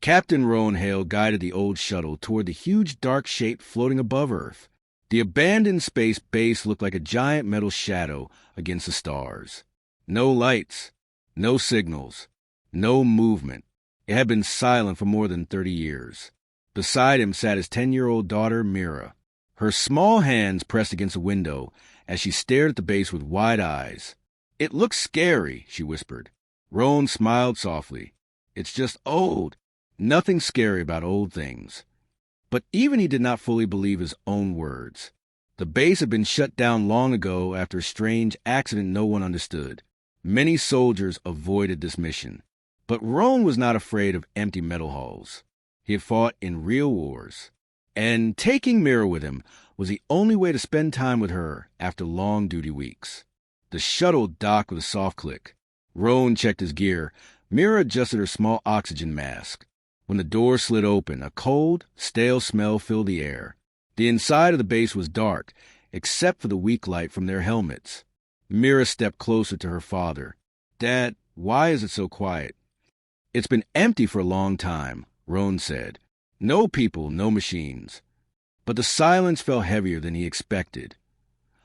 Captain Roan Hale guided the old shuttle toward the huge dark shape floating above Earth. The abandoned space base looked like a giant metal shadow against the stars. No lights, no signals, no movement. It had been silent for more than 30 years. Beside him sat his 10-year-old daughter, Mira. Her small hands pressed against a window as she stared at the base with wide eyes. "It looks scary," she whispered. Roan smiled softly. "It's just old. Nothing scary about old things." But even he did not fully believe his own words. The base had been shut down long ago after a strange accident no one understood. Many soldiers avoided this mission. But Roan was not afraid of empty metal halls. He had fought in real wars. And taking Mira with him was the only way to spend time with her after long duty weeks. The shuttle docked with a soft click. Roan checked his gear. Mira adjusted her small oxygen mask. When the door slid open, a cold, stale smell filled the air. The inside of the base was dark, except for the weak light from their helmets. Mira stepped closer to her father. "Dad, why is it so quiet?" "It's been empty for a long time," Roan said. "No people, no machines." But the silence felt heavier than he expected.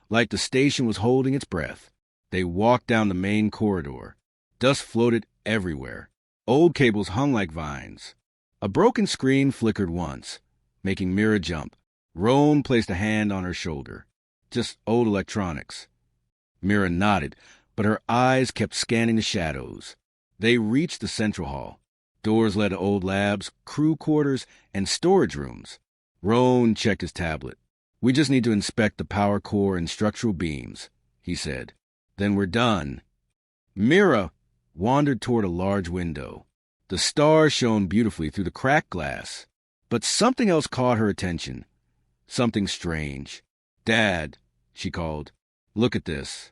Like the station was holding its breath. They walked down the main corridor. Dust floated everywhere. Old cables hung like vines. A broken screen flickered once, making Mira jump. Roan placed a hand on her shoulder. "Just old electronics." Mira nodded, but her eyes kept scanning the shadows. They reached the central hall. Doors led to old labs, crew quarters, and storage rooms. Roan checked his tablet. "We just need to inspect the power core and structural beams," he said. "Then we're done." Mira wandered toward a large window. The stars shone beautifully through the cracked glass. But something else caught her attention. Something strange. "Dad," she called. "Look at this."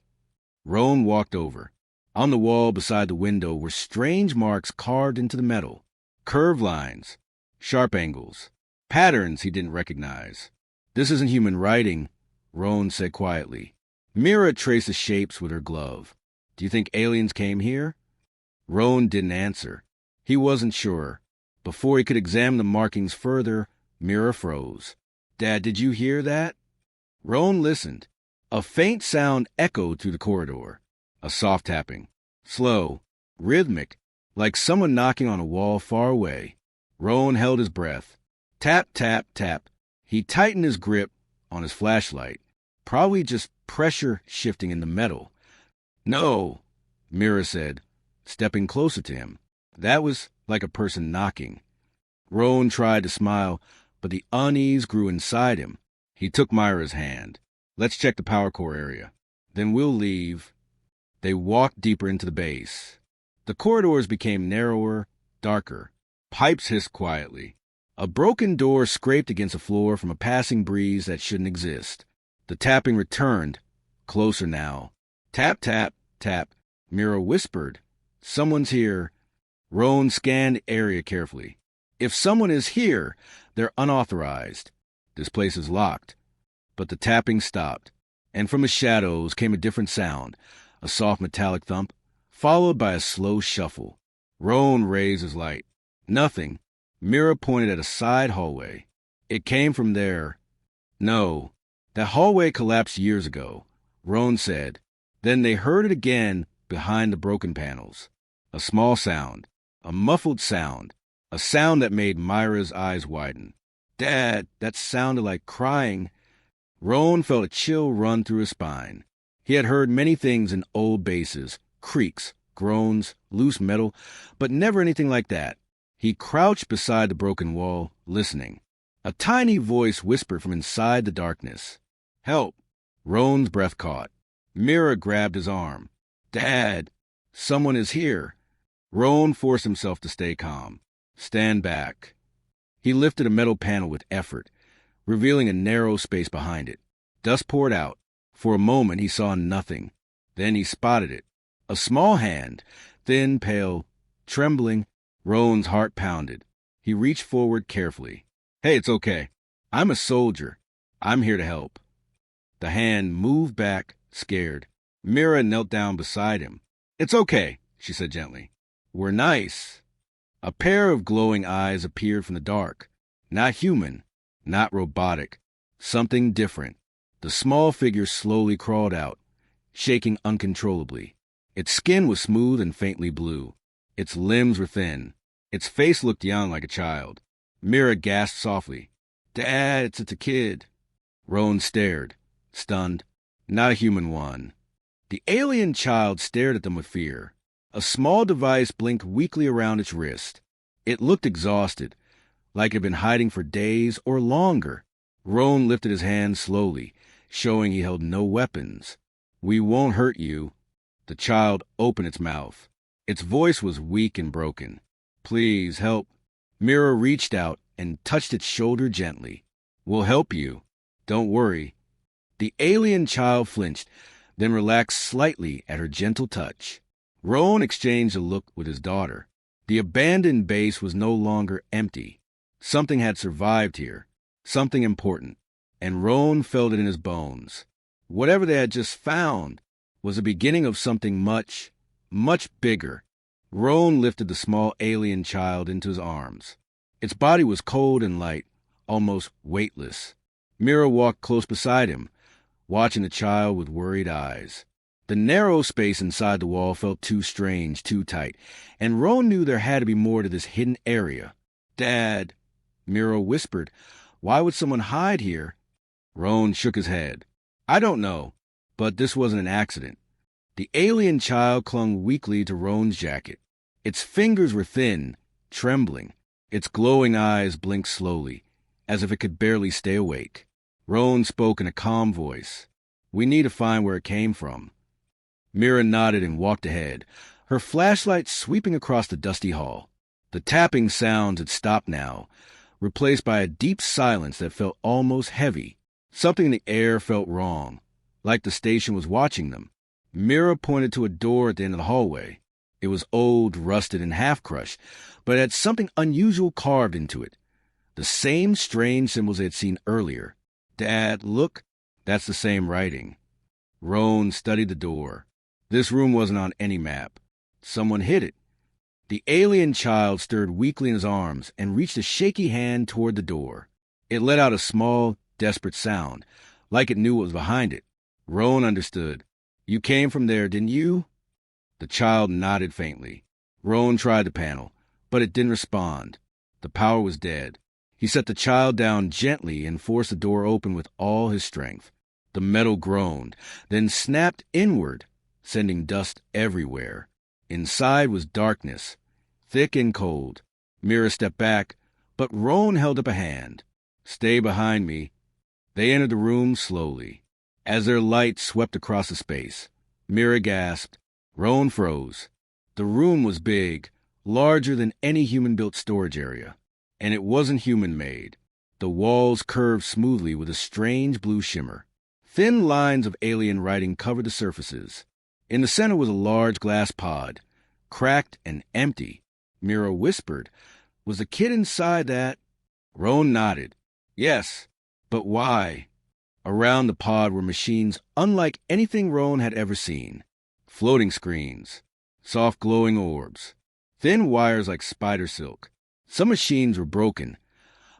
Roan walked over. On the wall beside the window were strange marks carved into the metal. Curved lines. Sharp angles. Patterns he didn't recognize. "This isn't human writing," Roan said quietly. Mira traced the shapes with her glove. "Do you think aliens came here?" Roan didn't answer. He wasn't sure. Before he could examine the markings further, Mira froze. "Dad, did you hear that?" Roan listened. A faint sound echoed through the corridor. A soft tapping. Slow. Rhythmic. Like someone knocking on a wall far away. Roan held his breath. Tap, tap, tap. He tightened his grip on his flashlight. Probably just pressure shifting in the metal. "No," Mira said, stepping closer to him. That was like a person knocking. Roan tried to smile, but the unease grew inside him. He took Myra's hand. "Let's check the power core area. Then we'll leave." They walked deeper into the base. The corridors became narrower, darker. Pipes hissed quietly. A broken door scraped against the floor from a passing breeze that shouldn't exist. The tapping returned, closer now. "Tap, tap, tap," Mira whispered. "Someone's here." Roan scanned the area carefully. If someone is here, they're unauthorized. This place is locked. But the tapping stopped, and from the shadows came a different sound, a soft metallic thump, followed by a slow shuffle. Roan raised his light. Nothing. Mira pointed at a side hallway. "It came from there." "No. That hallway collapsed years ago," Roan said. Then they heard it again behind the broken panels. A small sound. A muffled sound. A sound that made Myra's eyes widen. "Dad, that sounded like crying." Roan felt a chill run through his spine. He had heard many things in old bases, creaks, groans, loose metal, but never anything like that. He crouched beside the broken wall, listening. A tiny voice whispered from inside the darkness. "Help!" Roan's breath caught. Mira grabbed his arm. "Dad, someone is here." Roan forced himself to stay calm. "Stand back." He lifted a metal panel with effort, revealing a narrow space behind it. Dust poured out. For a moment he saw nothing. Then he spotted it. A small hand, thin, pale, trembling. Roan's heart pounded. He reached forward carefully. "Hey, it's okay. I'm a soldier. I'm here to help." The hand moved back, scared. Mira knelt down beside him. "It's okay," she said gently. "We're nice." A pair of glowing eyes appeared from the dark. Not human, not robotic, something different. The small figure slowly crawled out, shaking uncontrollably. Its skin was smooth and faintly blue. Its limbs were thin. Its face looked young like a child. Mira gasped softly. "Dad, it's a kid." Roan stared, stunned. Not a human one. The alien child stared at them with fear. A small device blinked weakly around its wrist. It looked exhausted, like it had been hiding for days or longer. Roan lifted his hand slowly, showing he held no weapons. "We won't hurt you." The child opened its mouth. Its voice was weak and broken. "Please, help." Mira reached out and touched its shoulder gently. "We'll help you. Don't worry." The alien child flinched, then relaxed slightly at her gentle touch. Roan exchanged a look with his daughter. The abandoned base was no longer empty. Something had survived here, something important, and Roan felt it in his bones. Whatever they had just found was the beginning of something much, much bigger. Roan lifted the small alien child into his arms. Its body was cold and light, almost weightless. Mira walked close beside him, watching the child with worried eyes. The narrow space inside the wall felt too strange, too tight, and Roan knew there had to be more to this hidden area. "Dad," Mira whispered, "why would someone hide here?" Roan shook his head. "I don't know, but this wasn't an accident." The alien child clung weakly to Roan's jacket. Its fingers were thin, trembling. Its glowing eyes blinked slowly, as if it could barely stay awake. Roan spoke in a calm voice. "We need to find where it came from." Mira nodded and walked ahead, her flashlight sweeping across the dusty hall. The tapping sounds had stopped now, replaced by a deep silence that felt almost heavy. Something in the air felt wrong, like the station was watching them. Mira pointed to a door at the end of the hallway. It was old, rusted, and half-crushed, but it had something unusual carved into it. The same strange symbols they had seen earlier. "Dad, look." "That's the same writing." Roan studied the door. This room wasn't on any map. Someone hid it. The alien child stirred weakly in his arms and reached a shaky hand toward the door. It let out a small, desperate sound, like it knew what was behind it. Roan understood. "You came from there, didn't you?" The child nodded faintly. Roan tried the panel, but it didn't respond. The power was dead. He set the child down gently and forced the door open with all his strength. The metal groaned, then snapped inward, sending dust everywhere. Inside was darkness, thick and cold. Mira stepped back, but Roan held up a hand. "Stay behind me." They entered the room slowly. As their light swept across the space, Mira gasped. Roan froze. The room was big, larger than any human-built storage area. And it wasn't human-made. The walls curved smoothly with a strange blue shimmer. Thin lines of alien writing covered the surfaces. In the center was a large glass pod, cracked and empty. Mira whispered, "Was the kid inside that?" Roan nodded. "Yes, but why?" Around the pod were machines unlike anything Roan had ever seen. Floating screens, soft glowing orbs, thin wires like spider silk. Some machines were broken.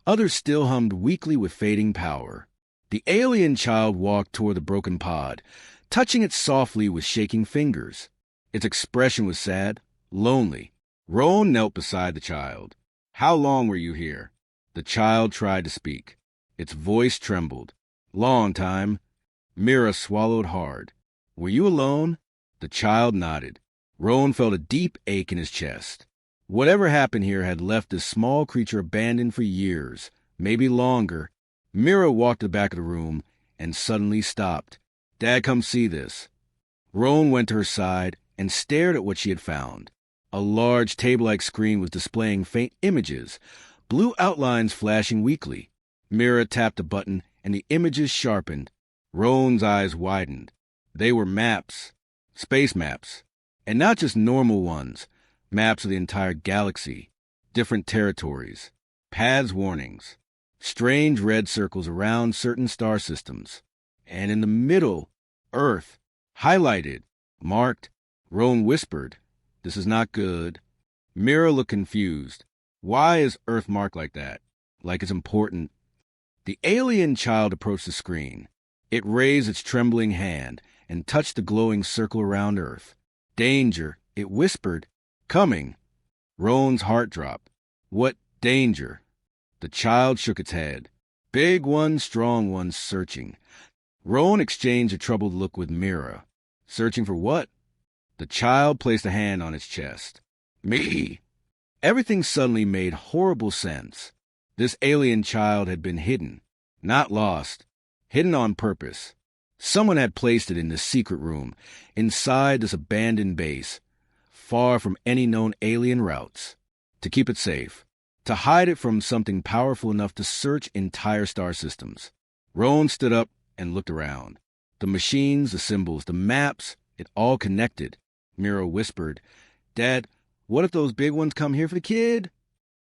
Others still hummed weakly with fading power. The alien child walked toward the broken pod, touching it softly with shaking fingers. Its expression was sad, lonely. Roan knelt beside the child. "How long were you here?" The child tried to speak. Its voice trembled. "Long time." Mira swallowed hard. "Were you alone?" The child nodded. Roan felt a deep ache in his chest. Whatever happened here had left this small creature abandoned for years, maybe longer. Mira walked to the back of the room and suddenly stopped. "Dad, come see this." Roan went to her side and stared at what she had found. A large table-like screen was displaying faint images, blue outlines flashing weakly. Mira tapped a button and the images sharpened. Roan's eyes widened. They were maps, space maps, and not just normal ones, maps of the entire galaxy, different territories, paths warnings, strange red circles around certain star systems. And in the middle, Earth, highlighted, marked. Roan whispered, "This is not good." Mira looked confused. Why is Earth marked like that? Like it's important. The alien child approached the screen. It raised its trembling hand and touched the glowing circle around Earth. Danger, it whispered. Coming. Roan's heart dropped. What danger? The child shook its head. Big one, strong one, searching. Roan exchanged a troubled look with Mira. Searching for what? The child placed a hand on its chest. Me. Everything suddenly made horrible sense. This alien child had been hidden, not lost, hidden on purpose. Someone had placed it in this secret room, inside this abandoned base, far from any known alien routes, to keep it safe, to hide it from something powerful enough to search entire star systems. Roan stood up and looked around. The machines, the symbols, the maps, it all connected. Mira whispered, Dad, what if those big ones come here for the kid?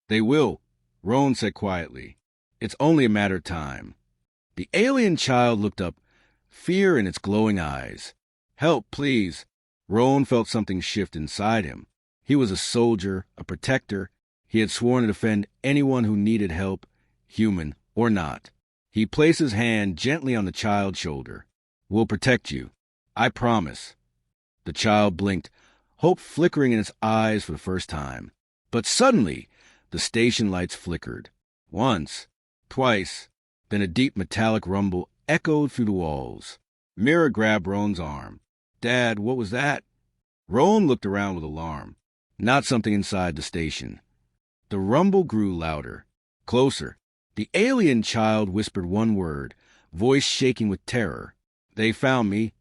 They will, Roan said quietly. It's only a matter of time. The alien child looked up, fear in its glowing eyes. Help, please. Roan felt something shift inside him. He was a soldier, a protector. He had sworn to defend anyone who needed help, human or not. He placed his hand gently on the child's shoulder. We'll protect you. I promise. The child blinked, hope flickering in its eyes for the first time. But suddenly, the station lights flickered. Once, twice, then a deep metallic rumble echoed through the walls. Mira grabbed Roan's arm. Dad, what was that? Roan looked around with alarm. Not something inside the station. The rumble grew louder, closer. The alien child whispered one word, voice shaking with terror. They found me.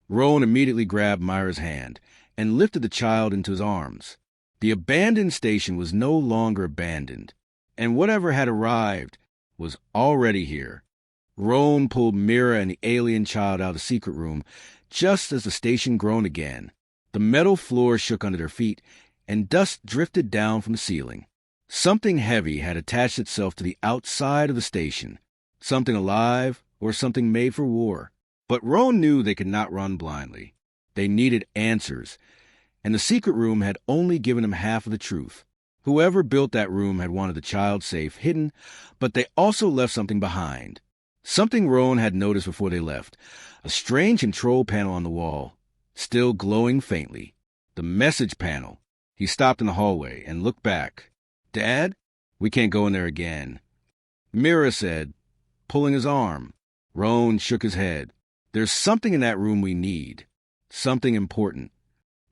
Roan immediately grabbed Myra's hand and lifted the child into his arms. The abandoned station was no longer abandoned, and whatever had arrived was already here. Roan pulled Mira and the alien child out of the secret room just as the station groaned again. The metal floor shook under their feet, and dust drifted down from the ceiling. Something heavy had attached itself to the outside of the station, something alive or something made for war. But Roan knew they could not run blindly. They needed answers, and the secret room had only given him half of the truth. Whoever built that room had wanted the child safe, hidden, but they also left something behind. Something Roan had noticed before they left, a strange control panel on the wall, still glowing faintly. The message panel. He stopped in the hallway and looked back. Dad? We can't go in there again. Mira said, pulling his arm. Roan shook his head. There's something in that room we need. Something important.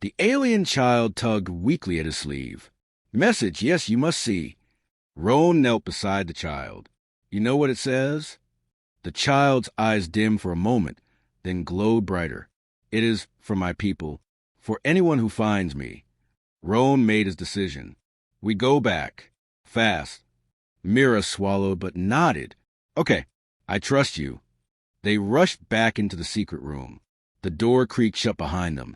The alien child tugged weakly at his sleeve. Message, yes, you must see. Roan knelt beside the child. You know what it says? The child's eyes dimmed for a moment, then glowed brighter. It is for my people, for anyone who finds me. Roan made his decision. We go back. Fast. Mira swallowed but nodded. Okay, I trust you. They rushed back into the secret room. The door creaked shut behind them.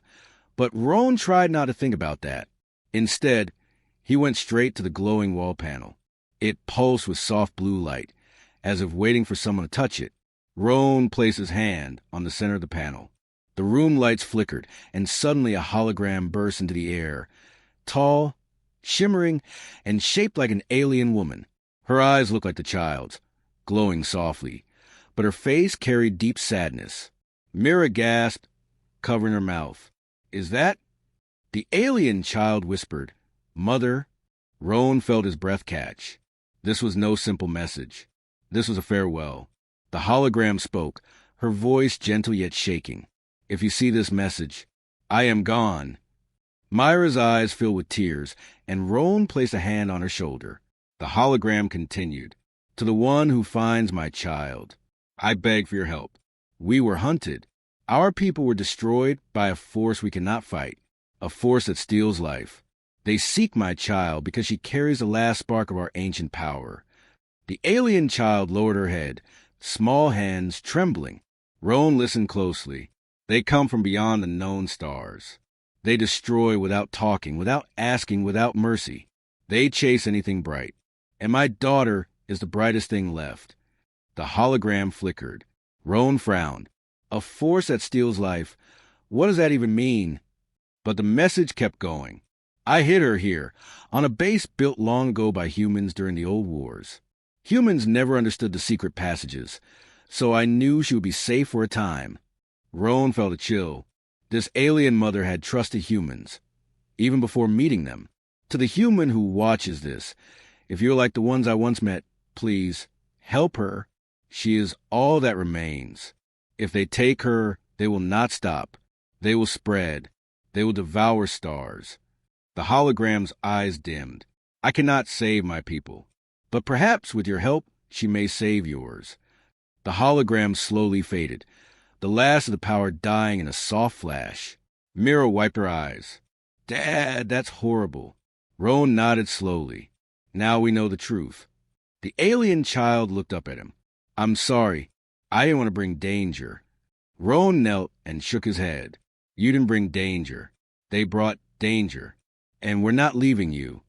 But Roan tried not to think about that. Instead, he went straight to the glowing wall panel. It pulsed with soft blue light, as if waiting for someone to touch it. Roan placed his hand on the center of the panel. The room lights flickered, and suddenly a hologram burst into the air. Tall, shimmering, and shaped like an alien woman. Her eyes looked like the child's, glowing softly, but her face carried deep sadness. Mira gasped, covering her mouth. Is that? The alien child whispered, Mother. Roan felt his breath catch. This was no simple message. This was a farewell. The hologram spoke, her voice gentle yet shaking. If you see this message, I am gone. Myra's eyes filled with tears, and Roan placed a hand on her shoulder. The hologram continued. To the one who finds my child, I beg for your help. We were hunted. Our people were destroyed by a force we cannot fight, a force that steals life. They seek my child because she carries the last spark of our ancient power. The alien child lowered her head, small hands trembling. Roan listened closely. They come from beyond the known stars. They destroy without talking, without asking, without mercy. They chase anything bright. And my daughter is the brightest thing left. The hologram flickered. Roan frowned. A force that steals life. What does that even mean? But the message kept going. I hid her here, on a base built long ago by humans during the old wars. Humans never understood the secret passages, so I knew she would be safe for a time. Roan felt a chill. This alien mother had trusted humans, even before meeting them. To the human who watches this, if you're like the ones I once met, please, help her. She is all that remains. If they take her, they will not stop. They will spread. They will devour stars. The hologram's eyes dimmed. I cannot save my people, but perhaps with your help, she may save yours. The hologram slowly faded, the last of the power dying in a soft flash. Mira wiped her eyes. Dad, that's horrible. Roan nodded slowly. Now we know the truth. The alien child looked up at him. I'm sorry. I didn't want to bring danger. Roan knelt and shook his head. You didn't bring danger. They brought danger. And we're not leaving you.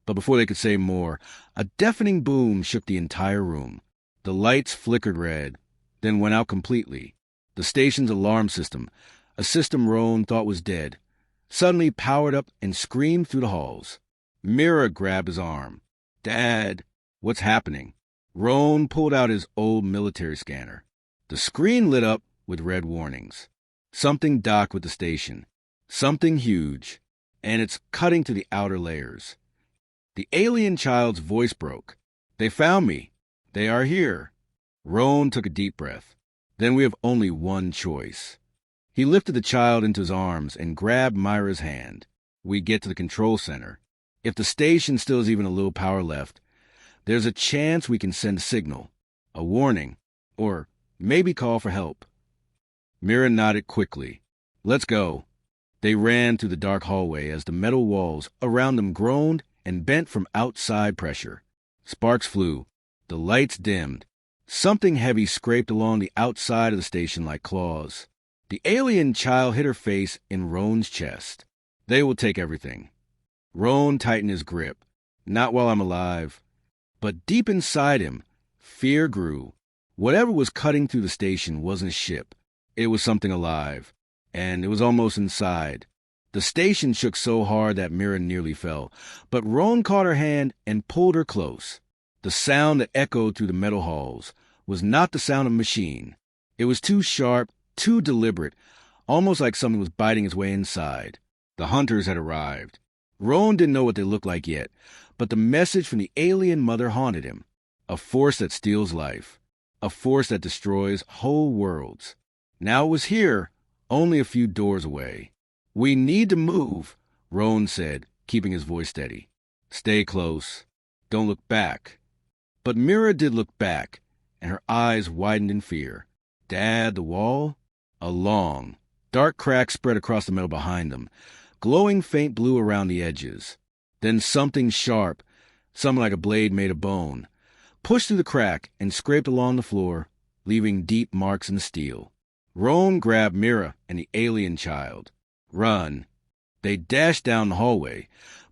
But before they could say more, a deafening boom shook the entire room. The lights flickered red, then went out completely. The station's alarm system, a system Roan thought was dead, suddenly powered up and screamed through the halls. Mira grabbed his arm. Dad, what's happening? Roan pulled out his old military scanner. The screen lit up with red warnings. Something docked with the station. Something huge. And it's cutting to the outer layers. The alien child's voice broke. They found me. They are here. Roan took a deep breath. Then we have only one choice. He lifted the child into his arms and grabbed Myra's hand. We get to the control center. If the station still has even a little power left, there's a chance we can send a signal, a warning, or maybe call for help. Mira nodded quickly. Let's go. They ran through the dark hallway as the metal walls around them groaned and bent from outside pressure. Sparks flew. The lights dimmed. Something heavy scraped along the outside of the station like claws. The alien child hit her face in Roan's chest. They will take everything. Roan tightened his grip. Not while I'm alive. But deep inside him, fear grew. Whatever was cutting through the station wasn't a ship. It was something alive. And it was almost inside. The station shook so hard that Mira nearly fell, but Roan caught her hand and pulled her close. The sound that echoed through the metal halls was not the sound of a machine. It was too sharp, too deliberate, almost like something was biting its way inside. The hunters had arrived. Roan didn't know what they looked like yet, but the message from the alien mother haunted him. A force that steals life. A force that destroys whole worlds. Now it was here, only a few doors away. We need to move, Roan said, keeping his voice steady. Stay close. Don't look back. But Mira did look back, and her eyes widened in fear. Dad, the wall? A long, dark crack spread across the metal behind them, glowing faint blue around the edges. Then something sharp, something like a blade made of bone, pushed through the crack and scraped along the floor, leaving deep marks in the steel. Roan grabbed Mira and the alien child. Run. They dashed down the hallway,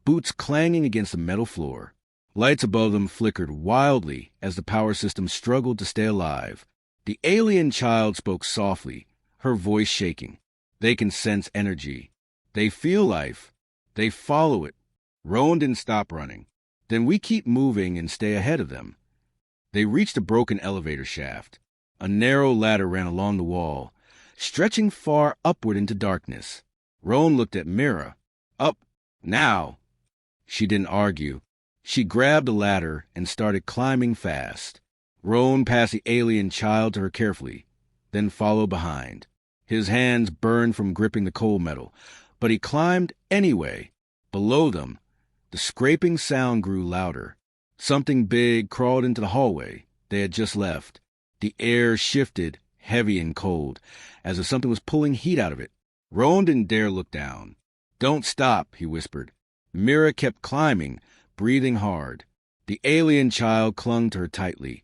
boots clanging against the metal floor. Lights above them flickered wildly as the power system struggled to stay alive. The alien child spoke softly, her voice shaking. They can sense energy. They feel life. They follow it. Roan didn't stop running. Then we keep moving and stay ahead of them. They reached a broken elevator shaft. A narrow ladder ran along the wall, stretching far upward into darkness. Roan looked at Mira. Up, now. She didn't argue. She grabbed the ladder and started climbing fast. Roan passed the alien child to her carefully, then followed behind. His hands burned from gripping the cold metal, but he climbed anyway. Below them, the scraping sound grew louder. Something big crawled into the hallway they had just left. The air shifted, heavy and cold, as if something was pulling heat out of it. Roan didn't dare look down. Don't stop, he whispered. Mira kept climbing, breathing hard. The alien child clung to her tightly,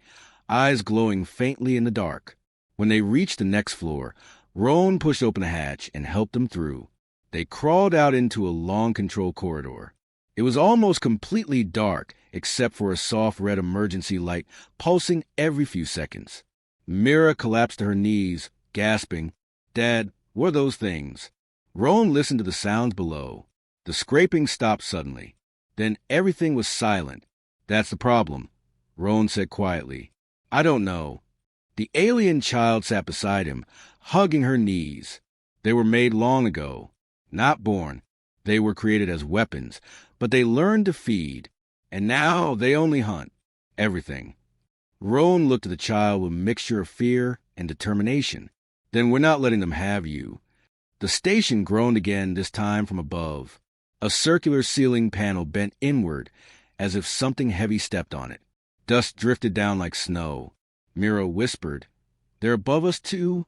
eyes glowing faintly in the dark. When they reached the next floor, Roan pushed open a hatch and helped them through. They crawled out into a long control corridor. It was almost completely dark, except for a soft red emergency light pulsing every few seconds. Mira collapsed to her knees, gasping, Dad, what are those things? Roan listened to the sounds below. The scraping stopped suddenly. Then everything was silent. That's the problem, Roan said quietly. I don't know. The alien child sat beside him, hugging her knees. They were made long ago, not born. They were created as weapons, but they learned to feed, and now they only hunt. Everything. Roan looked at the child with a mixture of fear and determination. Then we're not letting them have you. The station groaned again, this time from above. A circular ceiling panel bent inward, as if something heavy stepped on it. Dust drifted down like snow. Mira whispered, "They're above us, too?"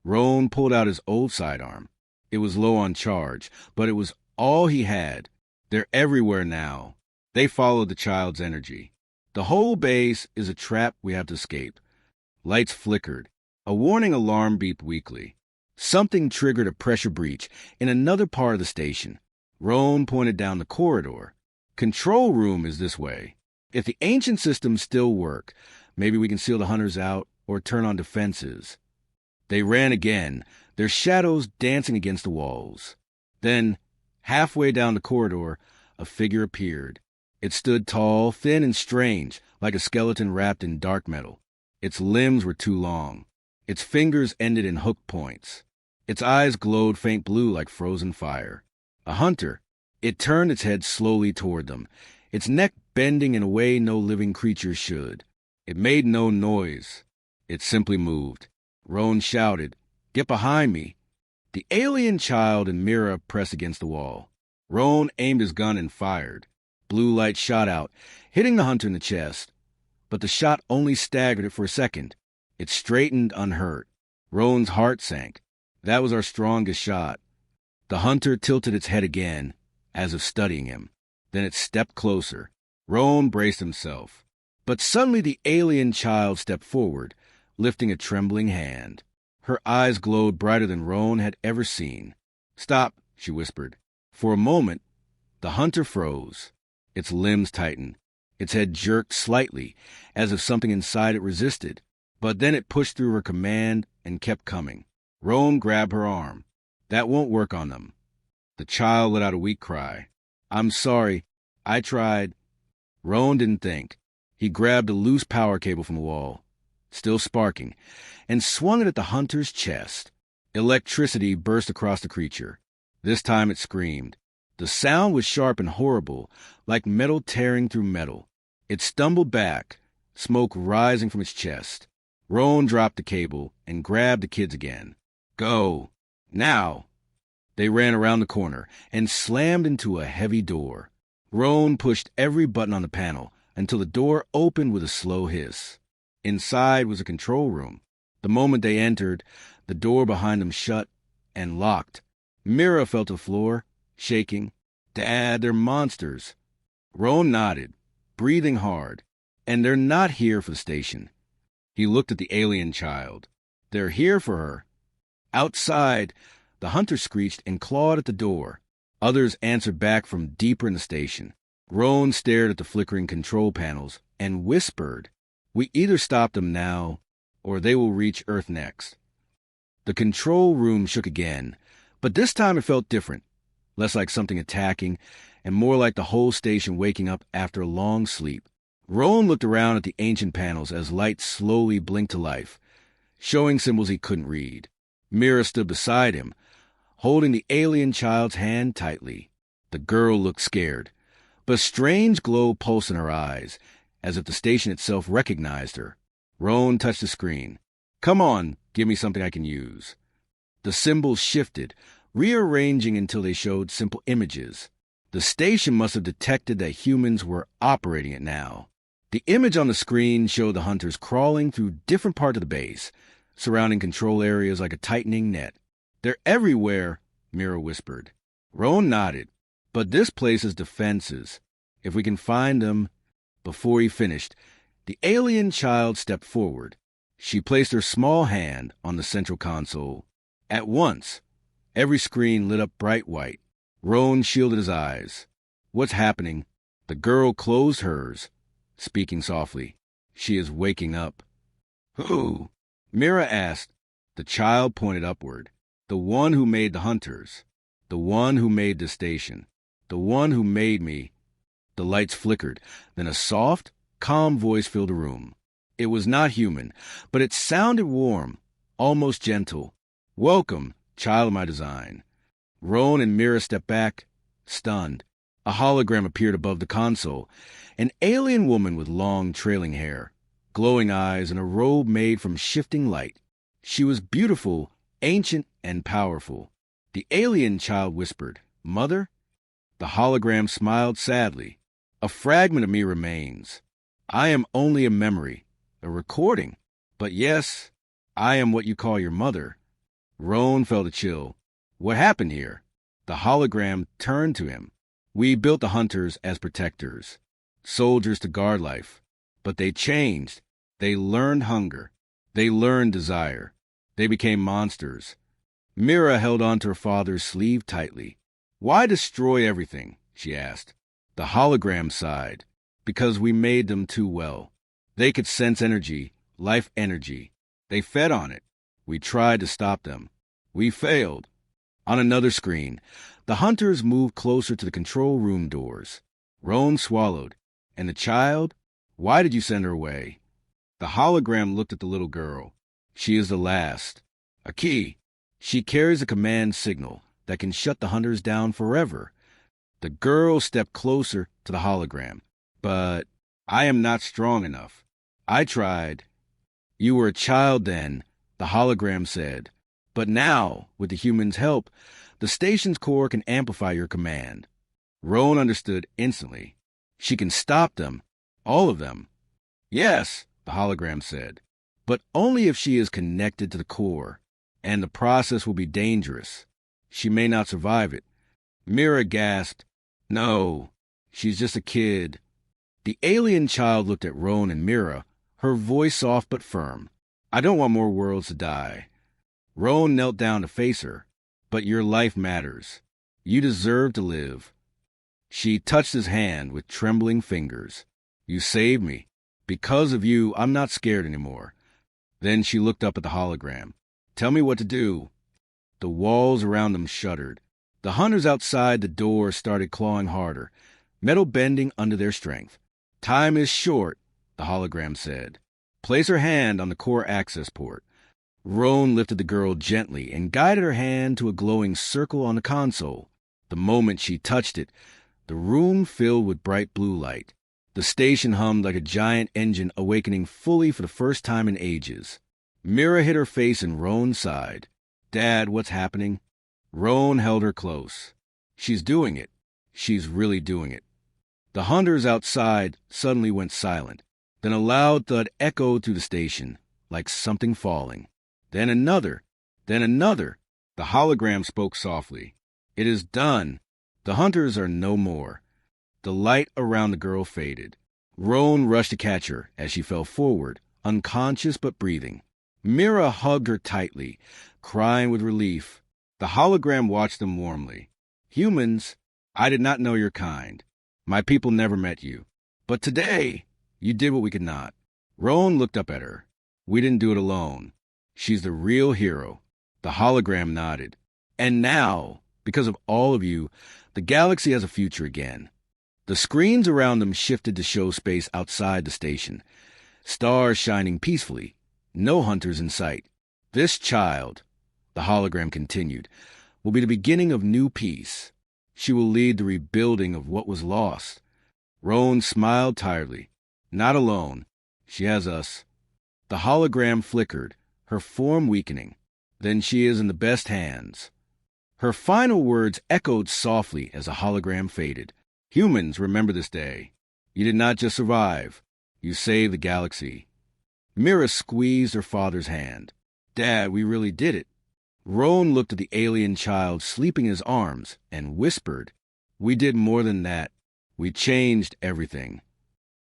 Roan pulled out his old sidearm. It was low on charge, but it was all he had. They're everywhere now. They followed the child's energy. The whole base is a trap we have to escape. Lights flickered. A warning alarm beeped weakly. Something triggered a pressure breach in another part of the station. Roan pointed down the corridor. Control room is this way. If the ancient systems still work, maybe we can seal the hunters out or turn on defenses. They ran again, their shadows dancing against the walls. Then, halfway down the corridor, a figure appeared. It stood tall, thin, and strange, like a skeleton wrapped in dark metal. Its limbs were too long. Its fingers ended in hook points. Its eyes glowed faint blue like frozen fire. A hunter. It turned its head slowly toward them, its neck bending in a way no living creature should. It made no noise. It simply moved. Roan shouted, "Get behind me!" The alien child and Mira pressed against the wall. Roan aimed his gun and fired. Blue light shot out, hitting the hunter in the chest. But the shot only staggered it for a second. It straightened unhurt. Roan's heart sank. That was our strongest shot. The hunter tilted its head again, as if studying him. Then it stepped closer. Roan braced himself. But suddenly the alien child stepped forward, lifting a trembling hand. Her eyes glowed brighter than Roan had ever seen. "Stop," she whispered. For a moment, the hunter froze. Its limbs tightened. Its head jerked slightly, as if something inside it resisted. But then it pushed through her command and kept coming. Roan grabbed her arm. "That won't work on them." The child let out a weak cry. "I'm sorry. I tried." Roan didn't think. He grabbed a loose power cable from the wall, still sparking, and swung it at the hunter's chest. Electricity burst across the creature. This time it screamed. The sound was sharp and horrible, like metal tearing through metal. It stumbled back, smoke rising from its chest. Roan dropped the cable and grabbed the kids again. "Go! Now!" They ran around the corner and slammed into a heavy door. Roan pushed every button on the panel until the door opened with a slow hiss. Inside was a control room. The moment they entered, the door behind them shut and locked. Mira fell to the floor, shaking. "Dad, they're monsters." Roan nodded, breathing hard. "And they're not here for the station." He looked at the alien child. "They're here for her." Outside, the hunter screeched and clawed at the door. Others answered back from deeper in the station. Roan stared at the flickering control panels and whispered, "We either stop them now, or they will reach Earth next." The control room shook again, but this time it felt different, less like something attacking, and more like the whole station waking up after a long sleep. Roan looked around at the ancient panels as light slowly blinked to life, showing symbols he couldn't read. Mira stood beside him, holding the alien child's hand tightly. The girl looked scared, but a strange glow pulsed in her eyes, as if the station itself recognized her. Roan touched the screen. "Come on, give me something I can use." The symbols shifted, rearranging until they showed simple images. The station must have detected that humans were operating it now. The image on the screen showed the hunters crawling through different parts of the base, surrounding control areas like a tightening net. "They're everywhere," Mira whispered. Roan nodded. "But this place is defenses. If we can find them—" Before he finished, the alien child stepped forward. She placed her small hand on the central console. At once, every screen lit up bright white. Roan shielded his eyes. "What's happening?" The girl closed hers, speaking softly. "She is waking up." "Who?" Mira asked. The child pointed upward. "The one who made the hunters. The one who made the station." The one who made me. The lights flickered. Then a soft, calm voice filled the room. It was not human, but it sounded warm, almost gentle. Welcome, child of my design. Roan and Mira stepped back, stunned. A hologram appeared above the console, an alien woman with long, trailing hair, glowing eyes, and a robe made from shifting light. She was beautiful, ancient, and powerful. The alien child whispered, "Mother?" The hologram smiled sadly. "A fragment of me remains. I am only a memory, a recording. But yes, I am what you call your mother." Roan felt a chill. What happened here? The hologram turned to him. "We built the hunters as protectors, soldiers to guard life. But they changed. They learned hunger. They learned desire. They became monsters." Mira held on to her father's sleeve tightly. "Why destroy everything?" she asked. The hologram sighed. "Because we made them too well. They could sense energy, life energy. They fed on it. We tried to stop them. We failed." On another screen, the hunters moved closer to the control room doors. Roan swallowed. "And the child? Why did you send her away?" The hologram looked at the little girl. "She is the last. A key. She carries a command signal that can shut the hunters down forever." The girl stepped closer to the hologram. "But I am not strong enough. I tried." "You were a child then," the hologram said. "But now, with the humans' help, the station's core can amplify your command." Roan understood instantly. "She can stop them. All of them." "Yes," the hologram said. "But only if she is connected to the core. And the process will be dangerous. She may not survive it." Mira gasped. "No, she's just a kid." The alien child looked at Roan and Mira, her voice soft but firm. "I don't want more worlds to die." Roan knelt down to face her. "But your life matters. You deserve to live." She touched his hand with trembling fingers. "You saved me. Because of you, I'm not scared anymore." Then she looked up at the hologram. "Tell me what to do." The walls around them shuddered. The hunters outside the door started clawing harder, metal bending under their strength. "Time is short," the hologram said. "Place her hand on the core access port." Roan lifted the girl gently and guided her hand to a glowing circle on the console. The moment she touched it, the room filled with bright blue light. The station hummed like a giant engine awakening fully for the first time in ages. Mira hid her face in Roan's side. "Dad, what's happening?" Roan held her close. "She's doing it. She's really doing it." The hunters outside suddenly went silent. Then a loud thud echoed through the station, like something falling. Then another. Then another. The hologram spoke softly. "It is done. The hunters are no more." The light around the girl faded. Roan rushed to catch her as she fell forward, unconscious but breathing. Mira hugged her tightly, crying with relief. The hologram watched them warmly. "Humans, I did not know your kind. My people never met you. But today, you did what we could not." Roan looked up at her. "We didn't do it alone. She's the real hero." The hologram nodded. "And now, because of all of you, the galaxy has a future again." The screens around them shifted to show space outside the station. Stars shining peacefully. No hunters in sight. "This child," the hologram continued, "will be the beginning of new peace. She will lead the rebuilding of what was lost." Roan smiled tiredly. "Not alone. She has us." The hologram flickered, her form weakening. "Then she is in the best hands." Her final words echoed softly as the hologram faded. "Humans, remember this day. You did not just survive. You saved the galaxy." Mira squeezed her father's hand. "Dad, we really did it." Roan looked at the alien child sleeping in his arms and whispered, "We did more than that. We changed everything."